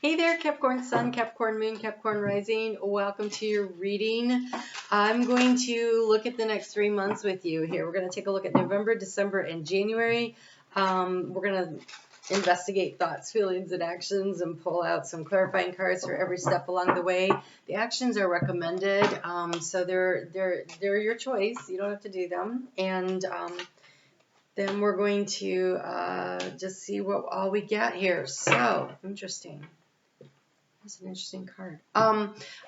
Hey there, Capricorn Sun, Capricorn Moon, Capricorn Rising. Welcome to your reading. I'm going to look at the next 3 months with you here. We're going to take a look at November, December, and January. We're going to investigate thoughts, feelings, and actions and pull out some clarifying cards for every step along the way. The actions are recommended, so they're your choice. You don't have to do them. And then we're going to just see what all we get here. So, interesting. That's an interesting card.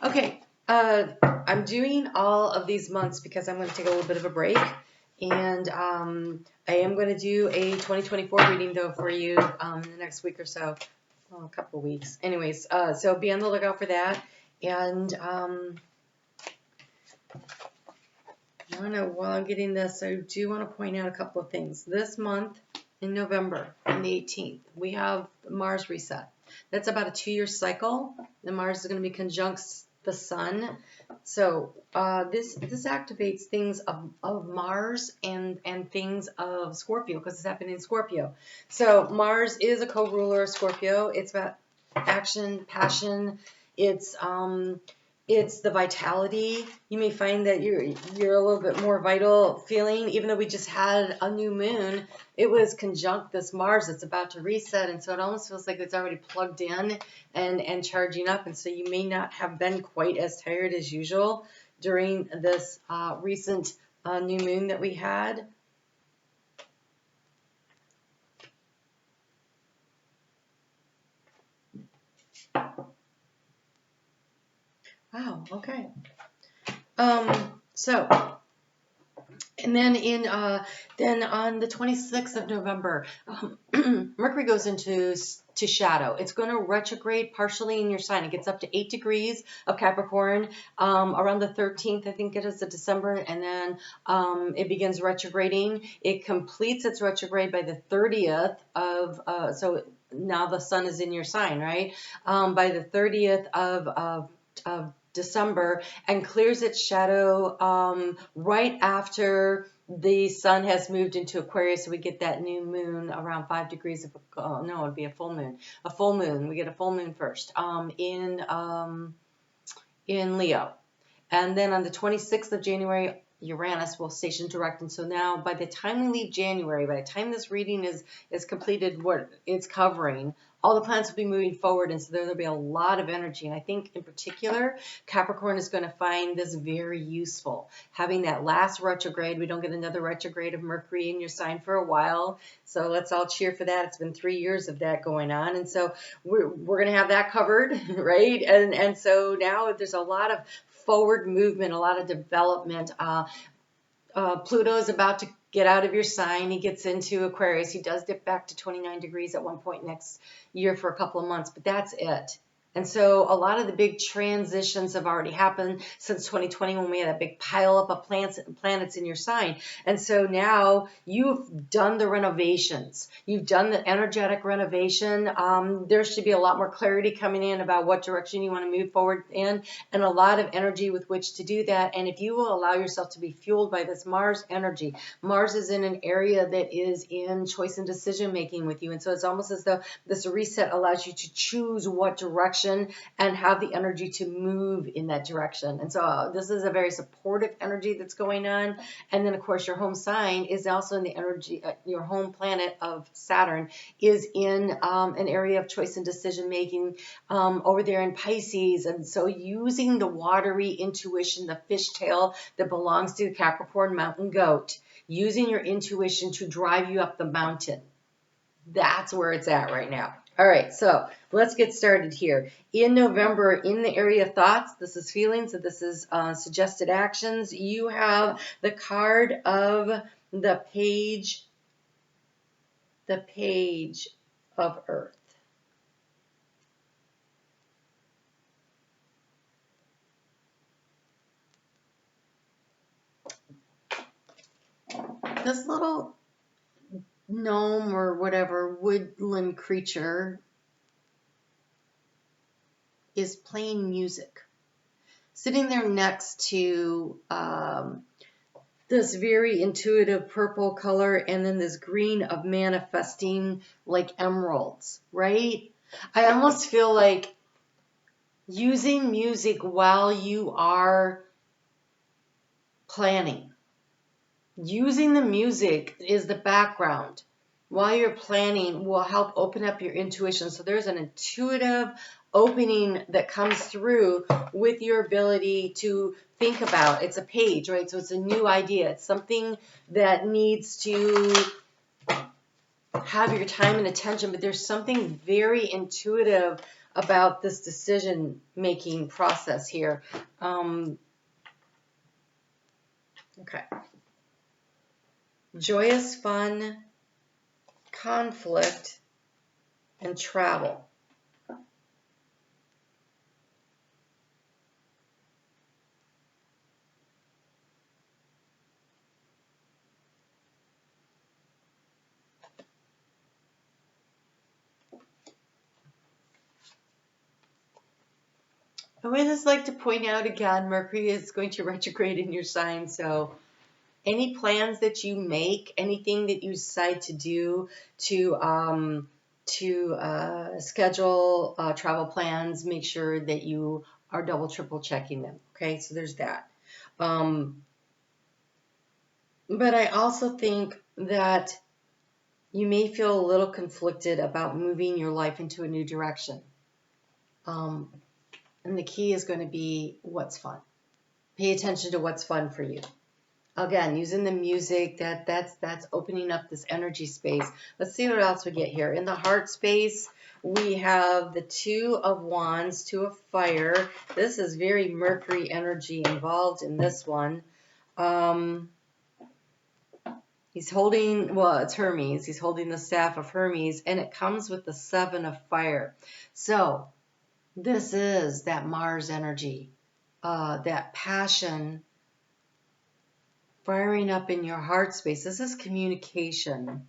Okay. I'm doing all of these months because I'm going to take a little bit of a break. And I am going to do a 2024 reading, though, for you in the next week or so. Well, a couple of weeks. Anyways, so be on the lookout for that. And while I'm getting this, I do want to point out a couple of things. This month, in November, on the 18th, we have Mars reset. That's about a 2-year cycle. The Mars is going to be conjunct the Sun. So this activates things of Mars and things of Scorpio, because it's happening in Scorpio. So Mars is a co-ruler of Scorpio. It's about action, passion. It's the vitality. You may find that you're a little bit more vital feeling, even though we just had a new moon. It was conjunct this Mars that's about to reset, and so it almost feels like it's already plugged in and charging up, and so you may not have been quite as tired as usual during this recent new moon that we had. Wow, okay. And then then on the 26th of November, Mercury goes into shadow. It's going to retrograde partially in your sign. It gets up to 8 degrees of Capricorn around the 13th, I think it is, of December, and then it begins retrograding. It completes its retrograde by the 30th of, so now the sun is in your sign, right? By the 30th of December, and clears its shadow right after the sun has moved into Aquarius. So we get that new moon around 5 degrees of, no, it'd be a full moon. A full moon. We get a full moon first in Leo. And then on the 26th of January, Uranus will station direct. And so now by the time we leave January, by the time this reading is completed, what it's covering, all the planets will be moving forward, and so there'll be a lot of energy. And I think in particular, Capricorn is going to find this very useful. Having that last retrograde, we don't get another retrograde of Mercury in your sign for a while. So let's all cheer for that. It's been 3 years of that going on. And so we're going to have that covered, right? And so now there's a lot of forward movement, a lot of development. Pluto is about to get out of your sign. He gets into Aquarius. He does dip back to 29 degrees at one point next year for a couple of months, but that's it. And so a lot of the big transitions have already happened since 2020 when we had a big pile up of planets in your sign. And so now you've done the renovations. You've done the energetic renovation. There should be a lot more clarity coming in about what direction you want to move forward in, and a lot of energy with which to do that. And if you will allow yourself to be fueled by this Mars energy, Mars is in an area that is in choice and decision making with you. And so it's almost as though this reset allows you to choose what direction and have the energy to move in that direction. And so this is a very supportive energy that's going on. And then, of course, your home sign is also in the energy, your home planet of Saturn is in an area of choice and decision making over there in Pisces. And so using the watery intuition, the fishtail that belongs to the Capricorn mountain goat, using your intuition to drive you up the mountain. That's where it's at right now. All right, so let's get started here. In November, in the area of thoughts, this is feelings, and this is suggested actions. You have the card of the page of Earth. This little gnome or whatever woodland creature is playing music, sitting there next to this very intuitive purple color and then this green of manifesting like emeralds, right? I almost feel like using music while you are planning. Using the music is the background while you're planning will help open up your intuition. So there's an intuitive opening that comes through with your ability to think about. It's a page, right? So it's a new idea. It's something that needs to have your time and attention, but there's something very intuitive about this decision-making process here. Okay. Joyous, fun, conflict, and travel. I would just like to point out again, Mercury is going to retrograde in your sign, so any plans that you make, anything that you decide to do to schedule travel plans, make sure that you are double, triple checking them. Okay, so there's that. But I also think that you may feel a little conflicted about moving your life into a new direction. And the key is going to be what's fun. Pay attention to what's fun for you. Again, using the music, that's opening up this energy space. Let's see what else we get here. In the heart space, we have the Two of Wands, Two of Fire. This is very Mercury energy involved in this one. He's holding, well, it's Hermes. He's holding the staff of Hermes, and it comes with the Seven of Fire. So this is that Mars energy, that passion firing up in your heart space. This is communication.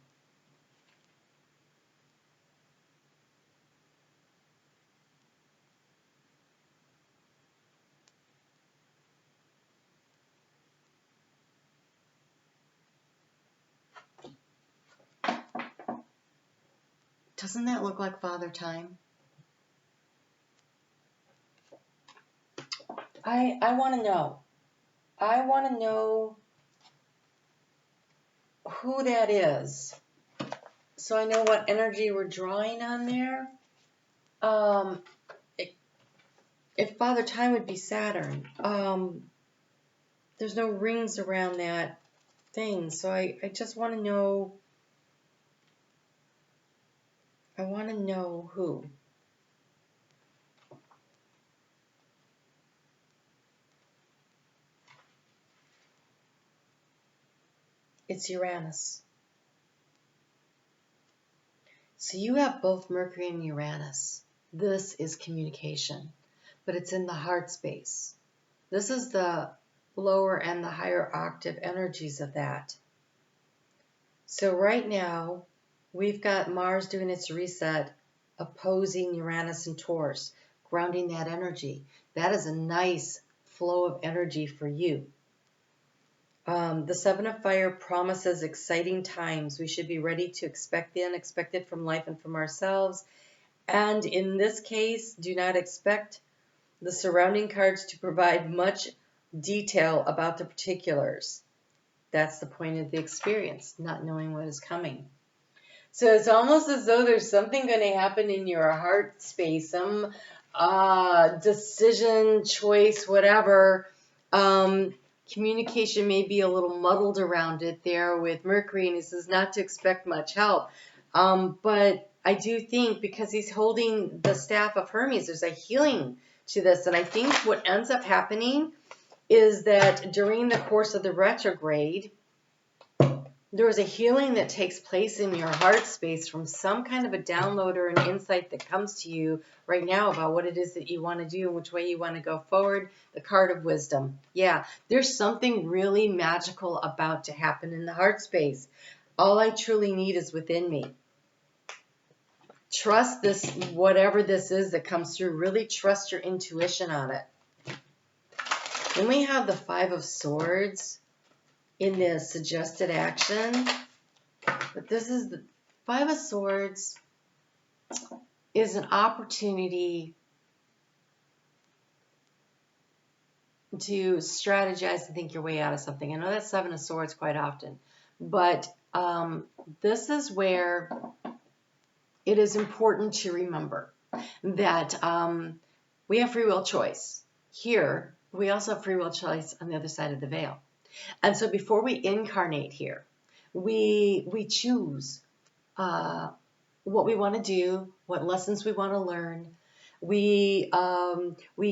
Doesn't that look like Father Time? I want to know. I want to know who that is, so I know what energy we're drawing on there. If Father Time would be Saturn, there's no rings around that thing, so I just want to know. I want to know who. It's Uranus. So you have both Mercury and Uranus. This is communication, but it's in the heart space. This is the lower and the higher octave energies of that. So right now, we've got Mars doing its reset, opposing Uranus and Taurus, grounding that energy. That is a nice flow of energy for you. The Seven of Fire promises exciting times. We should be ready to expect the unexpected from life and from ourselves. And in this case, do not expect the surrounding cards to provide much detail about the particulars. That's the point of the experience, not knowing what is coming. So it's almost as though there's something going to happen in your heart space, some decision, choice, whatever. Communication may be a little muddled around it there with Mercury, and he says not to expect much help. But I do think because he's holding the staff of Hermes, there's a healing to this. And I think what ends up happening is that during the course of the retrograde, there is a healing that takes place in your heart space from some kind of a download or an insight that comes to you right now about what it is that you want to do and which way you want to go forward. The card of wisdom. Yeah, there's something really magical about to happen in the heart space. All I truly need is within me. Trust this, whatever this is that comes through. Really trust your intuition on it. Then we have the Five of Swords in the suggested action. But this is the Five of Swords. is an opportunity to strategize and think your way out of something. I know that's Seven of Swords quite often, but this is where it is important to remember that we have free will choice. Here, we also have free will choice on the other side of the veil. And so before we incarnate here, we choose what we want to do, what lessons we want to learn. We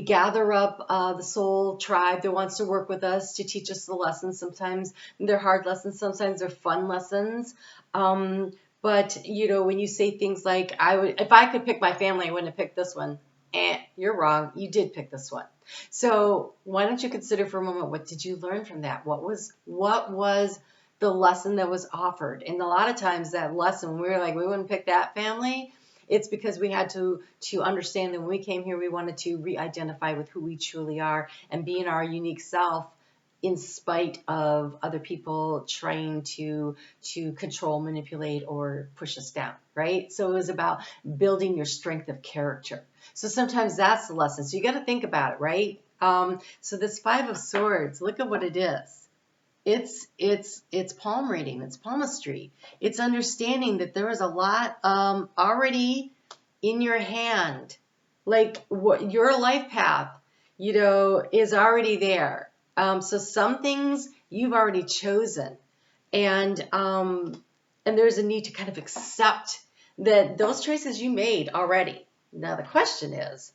gather up the soul tribe that wants to work with us to teach us the lessons. Sometimes they're hard lessons, sometimes they're fun lessons. But you know, when you say things like, if I could pick my family, I wouldn't have picked this one. You're wrong. You did pick this one. So why don't you consider for a moment, what did you learn from that? What was the lesson that was offered? And a lot of times that lesson, we were like, we wouldn't pick that family. It's because we had to understand that when we came here, we wanted to re-identify with who we truly are and be in our unique self, in spite of other people trying to control, manipulate, or push us down, right? So it was about building your strength of character. So sometimes that's the lesson. So you got to think about it, right? So this Five of Swords, look at what it is. It's palm reading. It's palmistry. It's understanding that there is a lot already in your hand, like what your life path, you know, is already there. So some things you've already chosen, and there's a need to kind of accept that those choices you made already. Now the question is,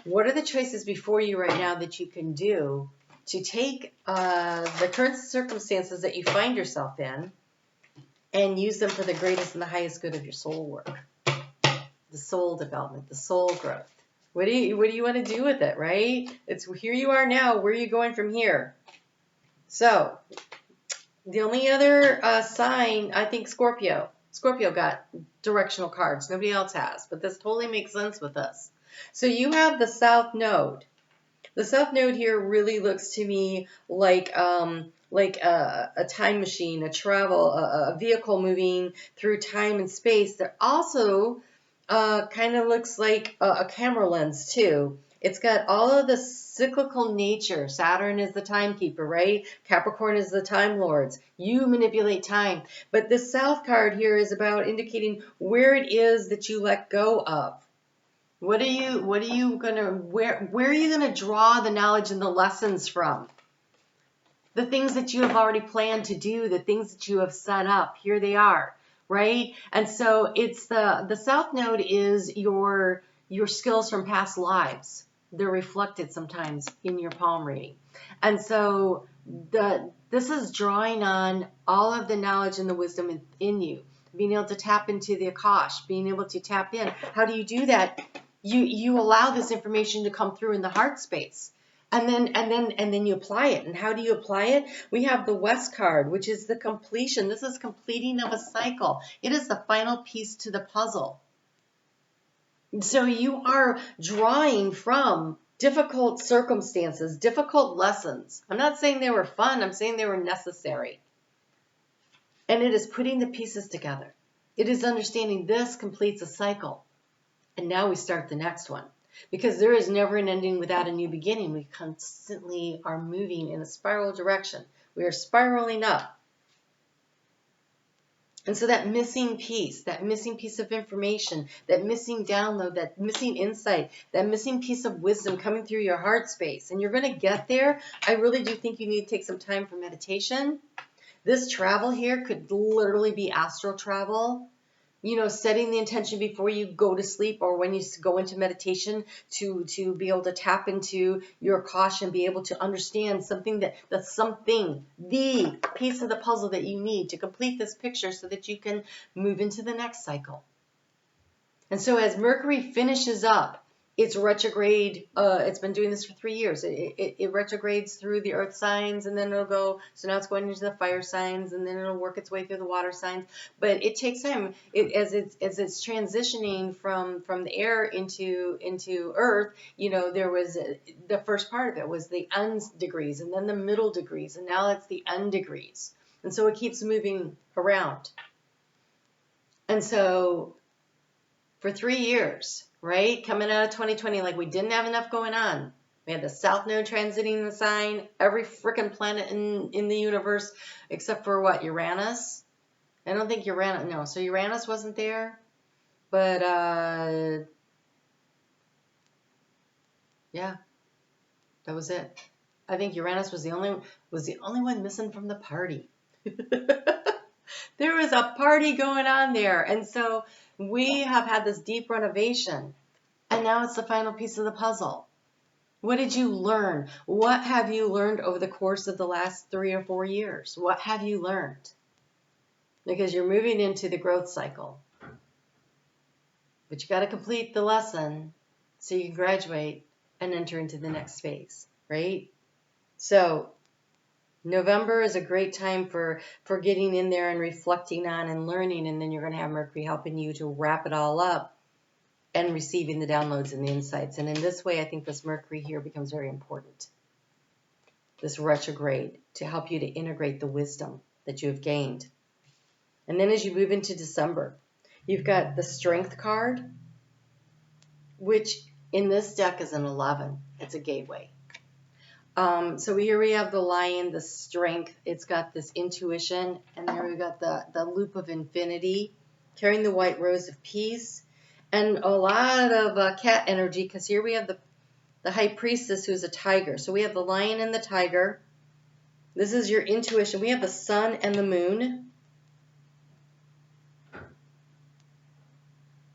what are the choices before you right now that you can do to take the current circumstances that you find yourself in and use them for the greatest and the highest good of your soul work, the soul development, the soul growth? What do you want to do with it, right? It's here you are now. Where are you going from here? So the only other sign, I think Scorpio. Scorpio got directional cards. Nobody else has, but this totally makes sense with us. So you have the South Node. The South Node here really looks to me like a time machine, a travel, a vehicle moving through time and space. That also kind of looks like a camera lens too. It's got all of the cyclical nature. Saturn is the timekeeper, right? Capricorn is the time lords. You manipulate time. But this South card here is about indicating where it is that you let go of. Where are you gonna draw the knowledge and the lessons from? The things that you have already planned to do, the things that you have set up, here they are, right? And so it's the South Node is your skills from past lives. They're reflected sometimes in your palm reading. And so this is drawing on all of the knowledge and the wisdom in you, being able to tap into the Akash, being able to tap in. How do you do that? You allow this information to come through in the heart space, and then you apply it. And how do you apply it? We have the West card, which is the completion. This is completing of a cycle. It is the final piece to the puzzle. So you are drawing from difficult circumstances, difficult lessons. I'm not saying they were fun. I'm saying they were necessary. And it is putting the pieces together. It is understanding this completes a cycle. And now we start the next one. Because there is never an ending without a new beginning. We constantly are moving in a spiral direction. We are spiraling up. And so that missing piece of information, that missing download, that missing insight, that missing piece of wisdom coming through your heart space. And you're going to get there. I really do think you need to take some time for meditation. This travel here could literally be astral travel. You know, setting the intention before you go to sleep or when you go into meditation to be able to tap into your caution, be able to understand something the piece of the puzzle that you need to complete this picture so that you can move into the next cycle. And so as Mercury finishes up its retrograde, it's been doing this for 3 years. It retrogrades through the earth signs, and then it'll go, so now it's going into the fire signs, and then it'll work its way through the water signs. But it takes time. As it's transitioning from the air into earth, you know, there was the first part of it was the uns degrees, and then the middle degrees, and now it's the un degrees. And so it keeps moving around. And so for 3 years, right? Coming out of 2020, like we didn't have enough going on. We had the South Node transiting the sign, every freaking planet in the universe, except for what, Uranus? I don't think Uranus, no, so Uranus wasn't there, but yeah, that was it. I think Uranus was the only one missing from the party. There was a party going on there, and so we have had this deep renovation, and now it's the final piece of the puzzle. What did you learn? What have you learned over the course of the last 3 or 4 years? What have you learned? Because you're moving into the growth cycle. But you got to complete the lesson so you can graduate and enter into the next phase, right? So November is a great time for getting in there and reflecting on and learning, and then you're going to have Mercury helping you to wrap it all up and receiving the downloads and the insights. And in this way, I think this Mercury here becomes very important, this retrograde, to help you to integrate the wisdom that you have gained. And then as you move into December, you've got the Strength card, which in this deck is an 11. It's a gateway. So here we have the Lion, the Strength. It's got this intuition, and there we've got the Loop of Infinity, carrying the White Rose of Peace, and a lot of cat energy, because here we have the High Priestess, who's a tiger. So we have the Lion and the Tiger. This is your intuition. We have the Sun and the Moon.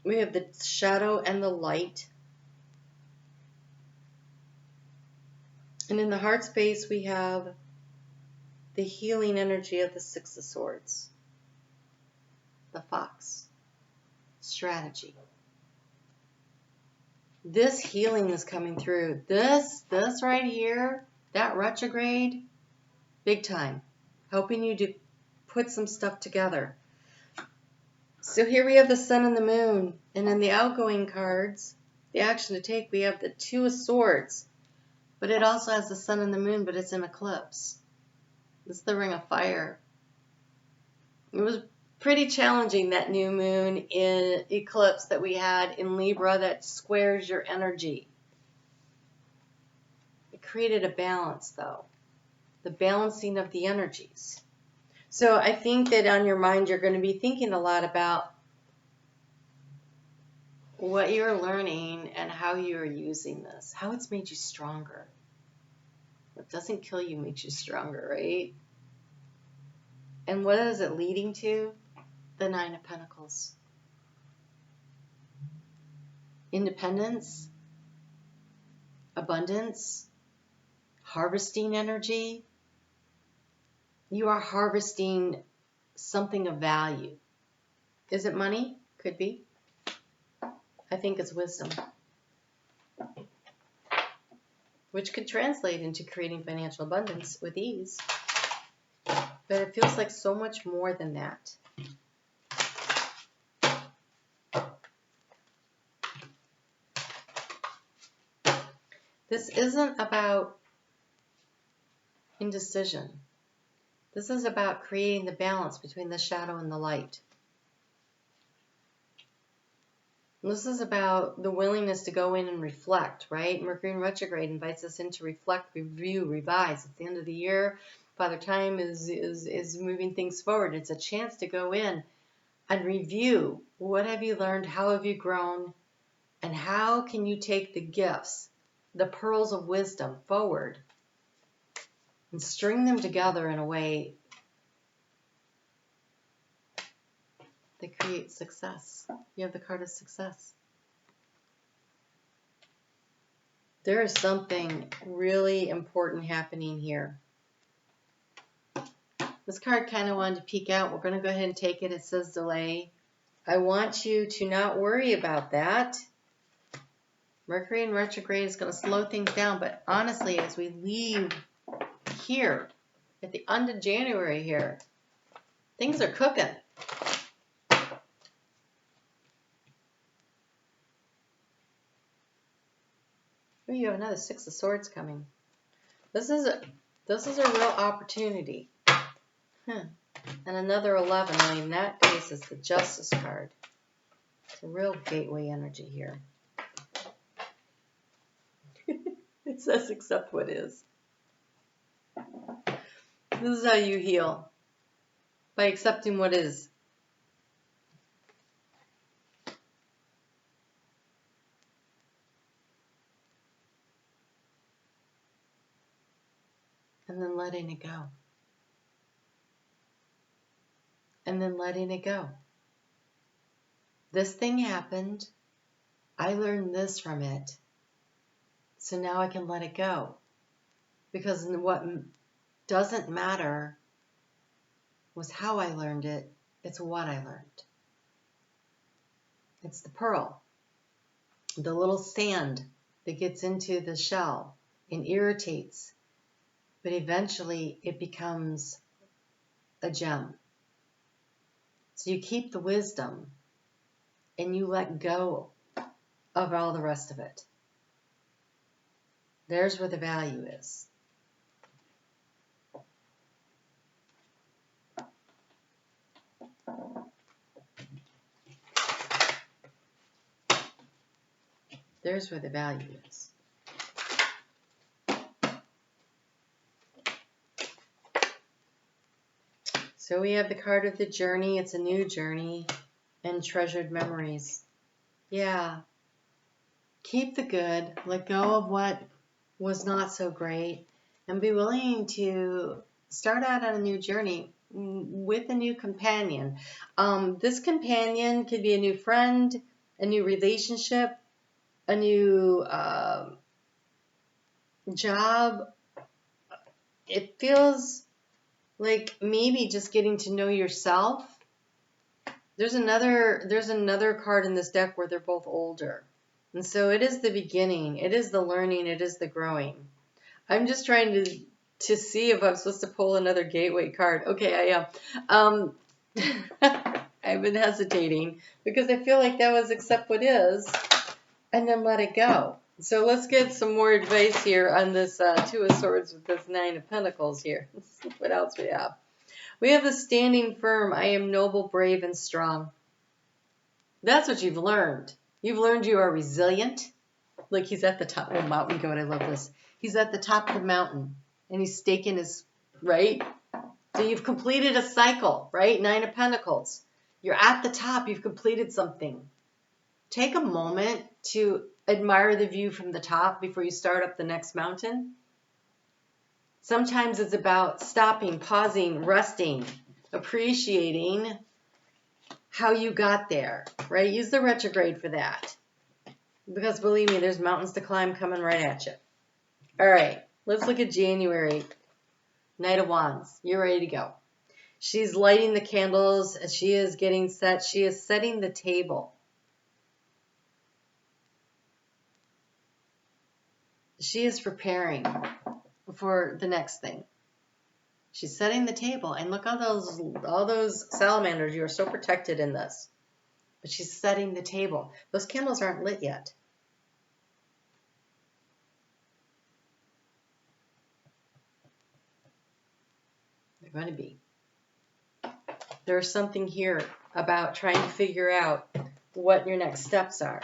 We have the Shadow and the Light. And in the heart space, we have the healing energy of the Six of Swords, the Fox, strategy. This healing is coming through. This right here, that retrograde, big time, helping you to put some stuff together. So here we have the Sun and the Moon, and in the outgoing cards, the action to take, we have the Two of Swords. But it also has the Sun and the Moon, but it's in eclipse. This is the Ring of Fire. It was pretty challenging, that new moon in eclipse that we had in Libra that squares your energy. It created a balance, though. The balancing of the energies. So I think that on your mind, you're going to be thinking a lot about what you're learning and how you're using this, how it's made you stronger. What doesn't kill you makes you stronger, right? And what is it leading to? The Nine of Pentacles. Independence, abundance, harvesting energy. You are harvesting something of value. Is it money? Could be. I think it's wisdom, which could translate into creating financial abundance with ease. But it feels like so much more than that. This isn't about indecision. This is about creating the balance between the shadow and the light. This is about the willingness to go in and reflect, right? Mercury in retrograde invites us in to reflect, review, revise. At the end of the year, Father Time is moving things forward. It's a chance to go in and review. What have you learned? How have you grown? And how can you take the gifts, the pearls of wisdom forward and string them together in a way that creates success? You have the card of success. There is something really important happening here. This card kind of wanted to peek out. We're going to go ahead and take it. It says delay. I want you to not worry about that. Mercury in retrograde is going to slow things down. But honestly, as we leave here at the end of January here, things are cooking. Oh, you have another Six of Swords coming. This is a real opportunity. And another 11. Only in that case, it's the Justice card. It's a real gateway energy here. It says accept what is. This is how you heal. By accepting what is. And then letting it go. And then letting it go. This thing happened. I learned this from it. So now I can let it go. Because what doesn't matter was how I learned it. It's what I learned. It's the pearl. The little sand that gets into the shell and irritates. But eventually it becomes a gem. So you keep the wisdom and you let go of all the rest of it. There's where the value is. There's where the value is. So we have the card of the journey. It's a new journey and treasured memories. Yeah. Keep the good. Let go of what was not so great. And be willing to start out on a new journey with a new companion. This companion could be a new friend, a new relationship, a new job. It feels like maybe just getting to know yourself. There's another card in this deck where they're both older. And so it is the beginning. It is the learning. It is the growing. I'm just trying to see if I'm supposed to pull another gateway card. Okay, I am. I've been hesitating because I feel like that was accept what is and then let it go. So let's get some more advice here on this Two of Swords with this Nine of Pentacles here. Let's see what else we have. We have the standing firm. I am noble, brave, and strong. That's what you've learned. You've learned you are resilient. Look, he's at the top. Oh, mountain goat, I love this. He's at the top of the mountain, and he's staking his, right? So you've completed a cycle, right? Nine of Pentacles. You're at the top. You've completed something. Take a moment to admire the view from the top before you start up the next mountain. Sometimes it's about stopping, pausing, resting, appreciating how you got there, right? Use the retrograde for that. Because believe me, there's mountains to climb coming right at you. All right, let's look at January. Knight of Wands. You're ready to go. She's lighting the candles as she is getting set. She is setting the table. She is preparing for the next thing. She's setting the table, and look at all those salamanders. You are so protected in this. But she's setting the table. Those candles aren't lit yet. They're going to be. There's something here about trying to figure out what your next steps are.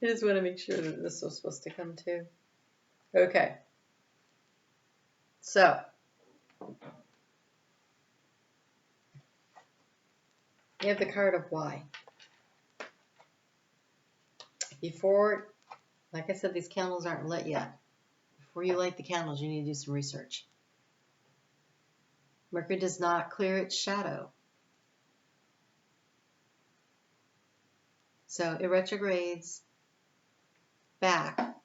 I just want to make sure that this was supposed to come too. Okay. So, you have the card of why. Before, like I said, these candles aren't lit yet. Before you light the candles, you need to do some research. Mercury does not clear its shadow. So it retrogrades back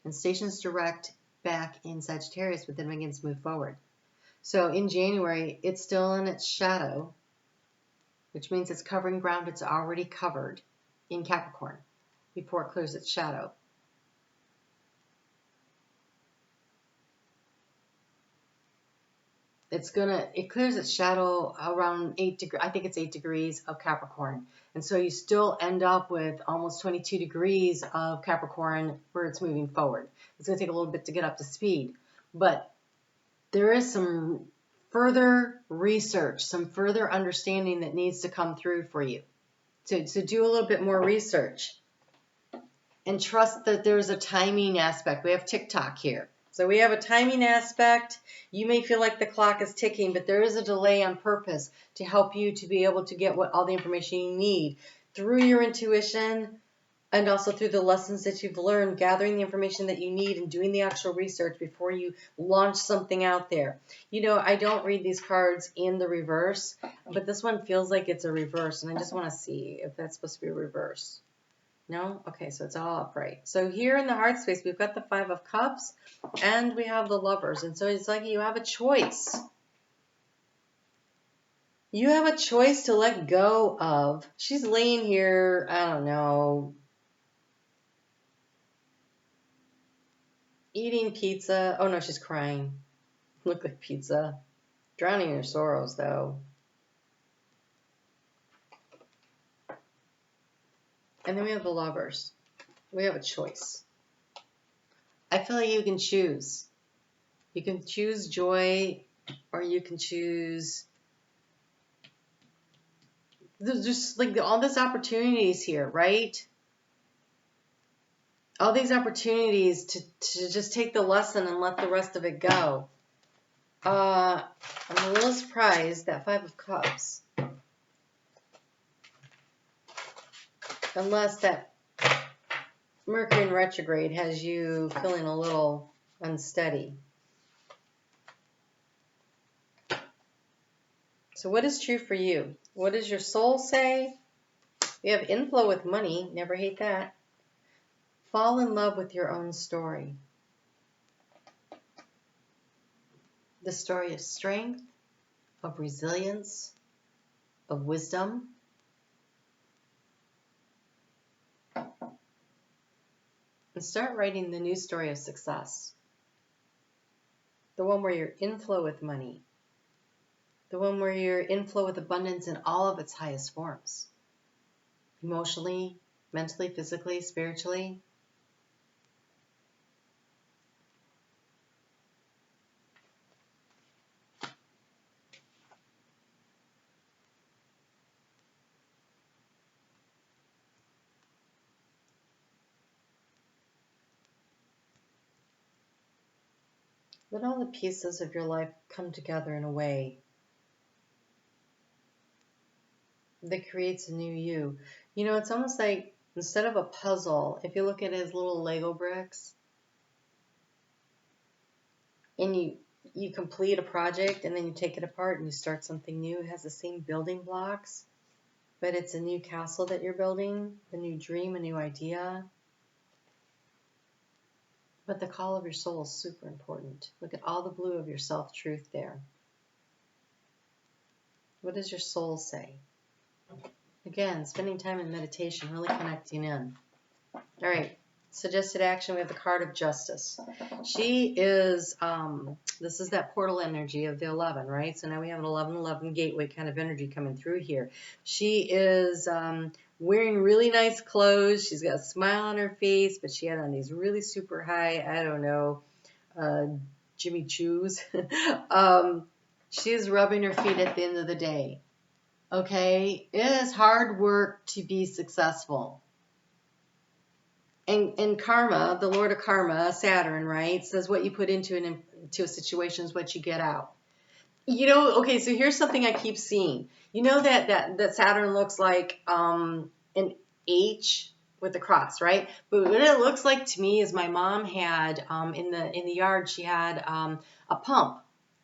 and stations direct back in Sagittarius, but then begins to move forward. So in January, it's still in its shadow, which means it's covering ground it's already covered in Capricorn before it clears its shadow. it clears its shadow around 8 degrees. I think it's 8 degrees of Capricorn. And so you still end up with almost 22 degrees of Capricorn where it's moving forward. It's going to take a little bit to get up to speed. But there is some further research, some further understanding that needs to come through for you. To do a little bit more research. And trust that there's a timing aspect. We have TikTok here. So we have a timing aspect. You may feel like the clock is ticking, but there is a delay on purpose to help you to be able to get all the information you need through your intuition and also through the lessons that you've learned, gathering the information that you need and doing the actual research before you launch something out there. You know, I don't read these cards in the reverse, but this one feels like it's a reverse, and I just want to see if that's supposed to be a reverse. No? Okay, so it's all upright. So here in the heart space, we've got the 5 of Cups, and we have the Lovers. And so it's like you have a choice. You have a choice to let go of. She's laying here, I don't know, eating pizza. Oh, no, she's crying. Look like pizza. Drowning in her sorrows, though. And then we have the Lovers. We have a choice. I feel like you can choose. You can choose joy, or you can choose... There's just like all these opportunities here, right? All these opportunities to just take the lesson and let the rest of it go. I'm a little surprised, that 5 of Cups. Unless that Mercury in retrograde has you feeling a little unsteady. So what is true for you? What does your soul say? You have inflow with money. Never hate that. Fall in love with your own story. The story of strength, of resilience, of wisdom. And start writing the new story of success. The one where you're in flow with money. The one where you're in flow with abundance in all of its highest forms. Emotionally, mentally, physically, spiritually. Let all the pieces of your life come together in a way that creates a new you. You know, it's almost like instead of a puzzle, if you look at it as little Lego bricks, and you complete a project and then you take it apart and you start something new. It has the same building blocks, but it's a new castle that you're building, a new dream, a new idea. But the call of your soul is super important. Look at all the blue of your self-truth there. What does your soul say? Again, spending time in meditation, really connecting in. All right, suggested action, we have the card of Justice. She is, this is that portal energy of the 11, right? So now we have an 11-11 gateway kind of energy coming through here. She is wearing really nice clothes. She's got a smile on her face, but she had on these really super high, I don't know, Jimmy Choos. She's rubbing her feet at the end of the day. Okay, it is hard work to be successful. And karma, the Lord of Karma, Saturn, right, says what you put into a situation is what you get out. You know, okay, so here's something I keep seeing. You know that Saturn looks like an H with a cross, right? But what it looks like to me is my mom had in the yard, she had a pump.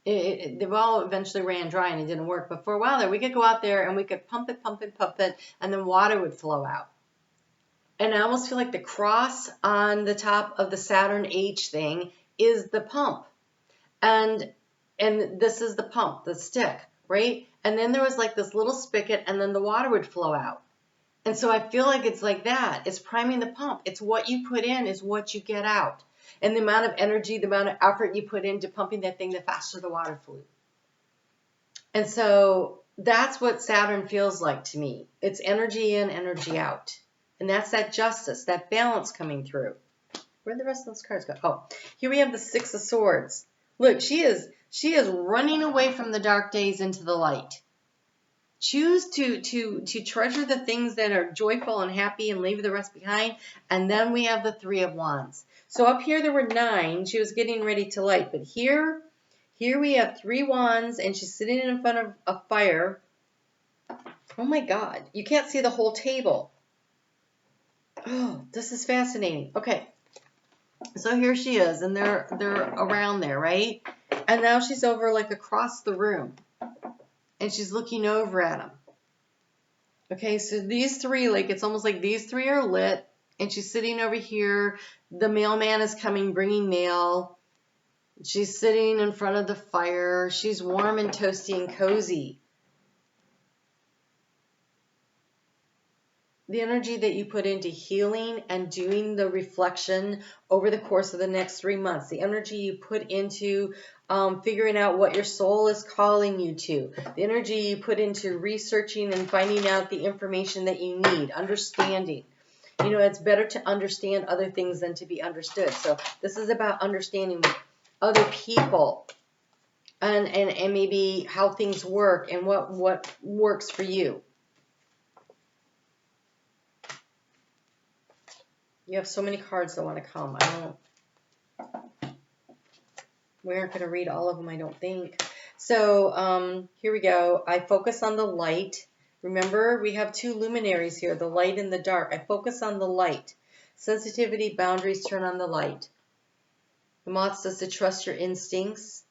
They all eventually ran dry and it didn't work. But for a while there, we could go out there and we could pump it, and then water would flow out. And I almost feel like the cross on the top of the Saturn H thing is the pump. And this is the pump, the stick, right? And then there was like this little spigot and then the water would flow out. And so I feel like it's like that. It's priming the pump. It's what you put in is what you get out. And the amount of energy, the amount of effort you put into pumping that thing, the faster the water flew. And so that's what Saturn feels like to me. It's energy in, energy out. And that's that justice, that balance coming through. Where'd the rest of those cards go? Oh, here we have the Six of Swords. Look, she is running away from the dark days into the light. Choose to treasure the things that are joyful and happy and leave the rest behind. And then we have the Three of Wands. So up here there were 9. She was getting ready to light. But here we have 3 wands, and she's sitting in front of a fire. Oh my God. You can't see the whole table. Oh, this is fascinating. Okay. So here she is, and they're around there, right? And now she's over like across the room, and she's looking over at them. Okay, so these 3, like it's almost like these 3 are lit, and she's sitting over here. The mailman is coming, bringing mail. She's sitting in front of the fire. She's warm and toasty and cozy. The energy that you put into healing and doing the reflection over the course of the next 3 months, the energy you put into figuring out what your soul is calling you to, the energy you put into researching and finding out the information that you need, understanding. You know, it's better to understand other things than to be understood. So this is about understanding other people and maybe how things work and what works for you. You have so many cards that want to come. We aren't going to read all of them, I don't think. So here we go. I focus on the light. Remember, we have 2 luminaries here, the light and the dark. I focus on the light. Sensitivity, boundaries, turn on the light. The Moth says to trust your instincts.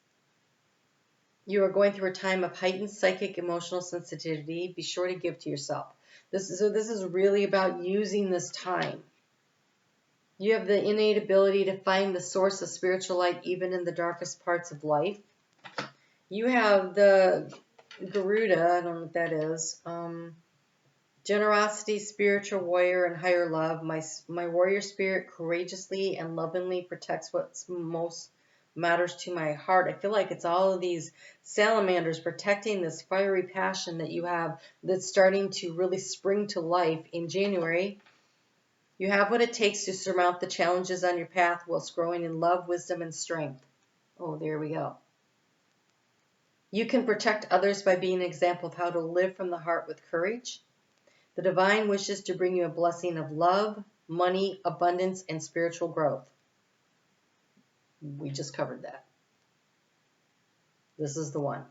You are going through a time of heightened psychic emotional sensitivity. Be sure to give to yourself. This is really about using this time. You have the innate ability to find the source of spiritual light even in the darkest parts of life. You have the Garuda, I don't know what that is. Generosity, spiritual warrior, and higher love. My warrior spirit courageously and lovingly protects what most matters to my heart. I feel like it's all of these salamanders protecting this fiery passion that you have that's starting to really spring to life in January. You have what it takes to surmount the challenges on your path whilst growing in love, wisdom, and strength. Oh, there we go. You can protect others by being an example of how to live from the heart with courage. The divine wishes to bring you a blessing of love, money, abundance, and spiritual growth. We just covered that. This is the one.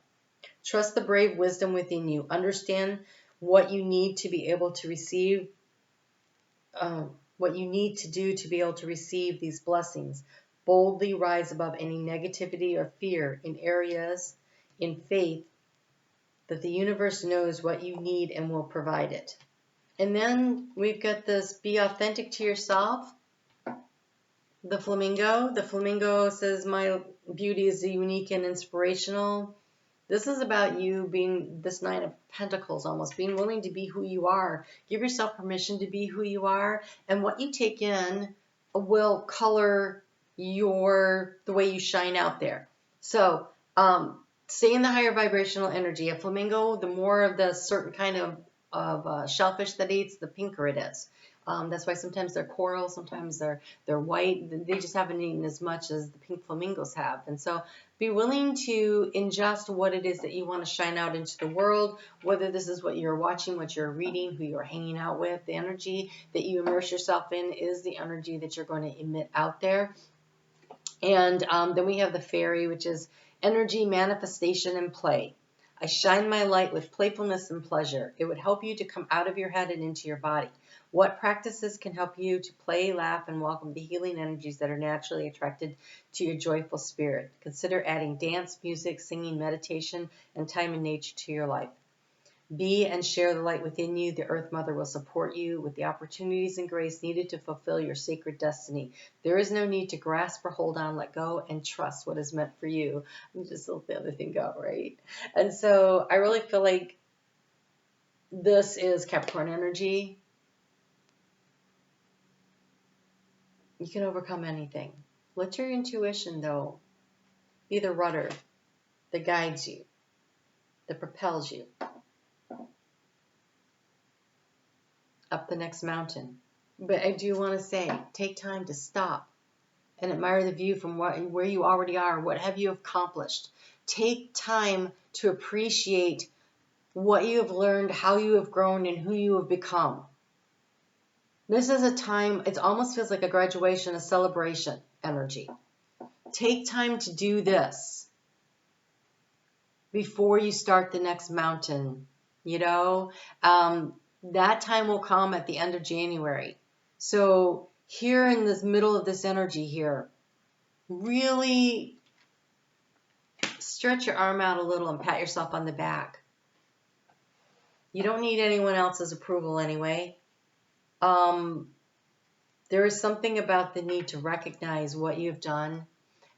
Trust the brave wisdom within you. Understand what you need to be able to receive what you need to do to be able to receive these blessings. Boldly rise above any negativity or fear in areas in faith that the universe knows what you need and will provide it. And then we've got this, be authentic to yourself. The flamingo. The flamingo says, my beauty is unique and inspirational. This is about you being this 9 of Pentacles almost, being willing to be who you are. Give yourself permission to be who you are, and what you take in will color the way you shine out there. So stay in the higher vibrational energy. A flamingo, the more of the certain kind of shellfish that eats, the pinker it is. That's why sometimes they're coral, sometimes they're white. They just haven't eaten as much as the pink flamingos have. And so be willing to ingest what it is that you want to shine out into the world, whether this is what you're watching, what you're reading, who you're hanging out with. The energy that you immerse yourself in is the energy that you're going to emit out there. And then we have the fairy, which is energy, manifestation, and play. I shine my light with playfulness and pleasure. It would help you to come out of your head and into your body. What practices can help you to play, laugh, and welcome the healing energies that are naturally attracted to your joyful spirit? Consider adding dance, music, singing, meditation, and time in nature to your life. Be and share the light within you. The Earth Mother will support you with the opportunities and grace needed to fulfill your sacred destiny. There is no need to grasp or hold on, let go, and trust what is meant for you. And just let the other thing go, right? And so I really feel like this is Capricorn energy. You can overcome anything. Let your intuition, though, be the rudder that guides you. that propels you up the next mountain. But I do want to say, take time to stop and admire the view from where you already are. What have you accomplished? Take time to appreciate what you have learned, how you have grown, and who you have become. This is a time, it almost feels like a graduation, a celebration energy. Take time to do this before you start the next mountain. You know, that time will come at the end of January. So here in this middle of this energy here, really stretch your arm out a little and pat yourself on the back. You don't need anyone else's approval anyway. There is something about the need to recognize what you've done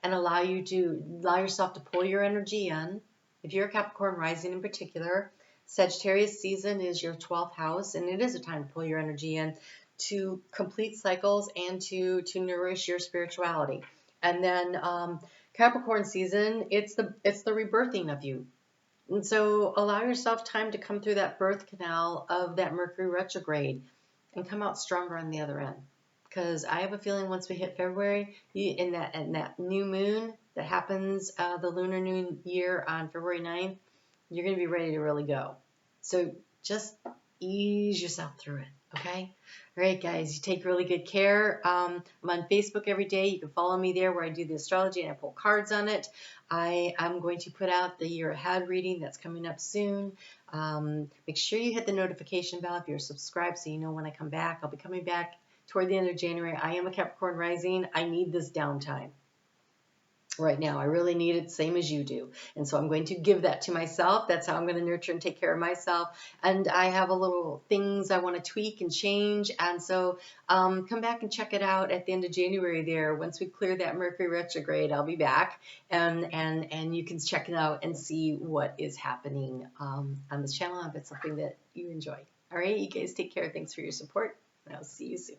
and allow yourself to pull your energy in. If you're a Capricorn rising in particular, Sagittarius season is your 12th house, and it is a time to pull your energy in to complete cycles and to nourish your spirituality. And then Capricorn season, it's the rebirthing of you. And so allow yourself time to come through that birth canal of that Mercury retrograde and come out stronger on the other end. Because I have a feeling once we hit February, in that new moon that happens, the lunar new year on February 9th, you're going to be ready to really go. So just ease yourself through it, okay? All right, guys, you take really good care. I'm on Facebook every day. You can follow me there where I do the astrology and I pull cards on it. I'm going to put out the year ahead reading that's coming up soon. Make sure you hit the notification bell if you're subscribed so you know when I come back. I'll be coming back toward the end of January. I am a Capricorn rising. I need this downtime right now. I really need it, same as you do. And so I'm going to give that to myself. That's how I'm going to nurture and take care of myself. And I have a little things I want to tweak and change. And so come back and check it out at the end of January there. Once we clear that Mercury retrograde, I'll be back. And you can check it out and see what is happening on this channel if it's something that you enjoy. All right, you guys take care. Thanks for your support. And I'll see you soon.